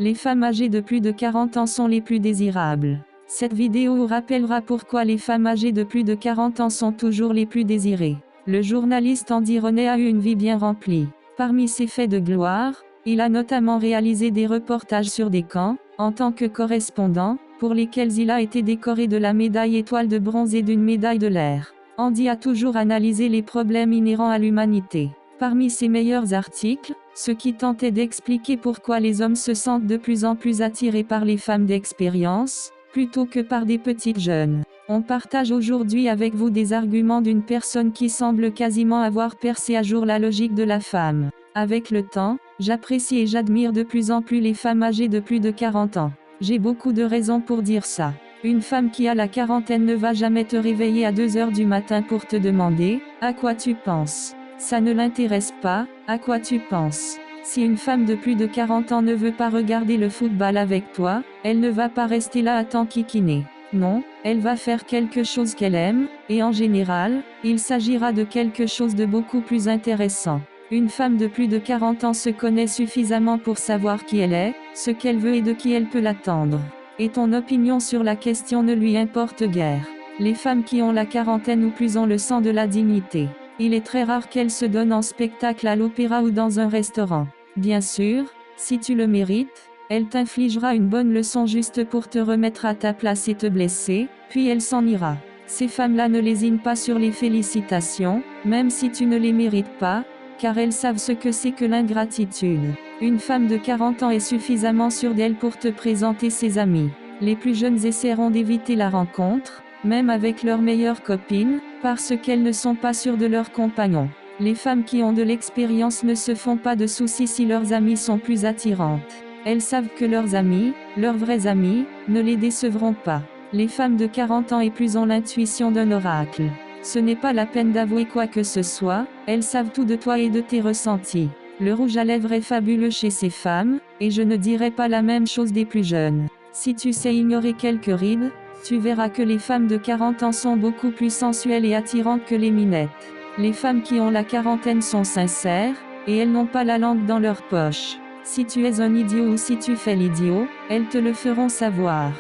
Les femmes âgées de plus de 40 ans sont les plus désirables. Cette vidéo vous rappellera pourquoi les femmes âgées de plus de 40 ans sont toujours les plus désirées. Le journaliste Andy René a eu une vie bien remplie. Parmi ses faits de gloire, il a notamment réalisé des reportages sur des camps, en tant que correspondant, pour lesquels il a été décoré de la médaille étoile de bronze et d'une médaille de l'air. Andy a toujours analysé les problèmes inhérents à l'humanité. Parmi ses meilleurs articles, ceux qui tentaient d'expliquer pourquoi les hommes se sentent de plus en plus attirés par les femmes d'expérience, plutôt que par des petites jeunes. On partage aujourd'hui avec vous des arguments d'une personne qui semble quasiment avoir percé à jour la logique de la femme. Avec le temps, j'apprécie et j'admire de plus en plus les femmes âgées de plus de 40 ans. J'ai beaucoup de raisons pour dire ça. Une femme qui a la quarantaine ne va jamais te réveiller à 2 heures du matin pour te demander « À quoi tu penses ?» Ça ne l'intéresse pas, à quoi tu penses. Si une femme de plus de 40 ans ne veut pas regarder le football avec toi, elle ne va pas rester là à t'enquiquiner. Non, elle va faire quelque chose qu'elle aime, et en général, il s'agira de quelque chose de beaucoup plus intéressant. Une femme de plus de 40 ans se connaît suffisamment pour savoir qui elle est, ce qu'elle veut et de qui elle peut l'attendre. Et ton opinion sur la question ne lui importe guère. Les femmes qui ont la quarantaine ou plus ont le sang de la dignité. Il est très rare qu'elles se donnent en spectacle à l'opéra ou dans un restaurant. Bien sûr, si tu le mérites, elle t'infligera une bonne leçon juste pour te remettre à ta place et te blesser, puis elle s'en ira. Ces femmes-là ne lésinent pas sur les félicitations, même si tu ne les mérites pas, car elles savent ce que c'est que l'ingratitude. Une femme de 40 ans est suffisamment sûre d'elle pour te présenter ses amis. Les plus jeunes essaieront d'éviter la rencontre, même avec leurs meilleures copines, parce qu'elles ne sont pas sûres de leurs compagnons. Les femmes qui ont de l'expérience ne se font pas de soucis si leurs amies sont plus attirantes. Elles savent que leurs amis, leurs vrais amis, ne les décevront pas. Les femmes de 40 ans et plus ont l'intuition d'un oracle. Ce n'est pas la peine d'avouer quoi que ce soit, elles savent tout de toi et de tes ressentis. Le rouge à lèvres est fabuleux chez ces femmes, et je ne dirais pas la même chose des plus jeunes. Si tu sais ignorer quelques rides, tu verras que les femmes de 40 ans sont beaucoup plus sensuelles et attirantes que les minettes. Les femmes qui ont la quarantaine sont sincères, et elles n'ont pas la langue dans leur poche. Si tu es un idiot ou si tu fais l'idiot, elles te le feront savoir.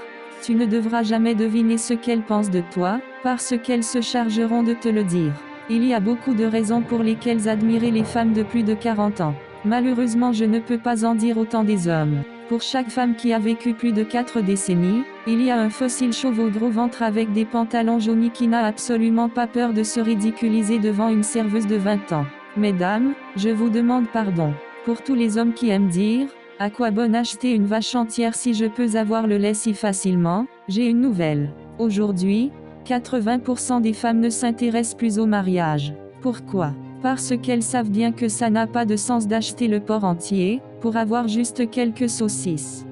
Tu ne devras jamais deviner ce qu'elles pensent de toi, parce qu'elles se chargeront de te le dire. Il y a beaucoup de raisons pour lesquelles admirer les femmes de plus de 40 ans. Malheureusement, je ne peux pas en dire autant des hommes. Pour chaque femme qui a vécu plus de 4 décennies, il y a un fossile chauve au gros ventre avec des pantalons jaunis qui n'a absolument pas peur de se ridiculiser devant une serveuse de 20 ans. Mesdames, je vous demande pardon. Pour tous les hommes qui aiment dire « À quoi bon acheter une vache entière si je peux avoir le lait si facilement ?» J'ai une nouvelle. Aujourd'hui, 80% des femmes ne s'intéressent plus au mariage. Pourquoi ? Parce qu'elles savent bien que ça n'a pas de sens d'acheter le porc entier, pour avoir juste quelques saucisses.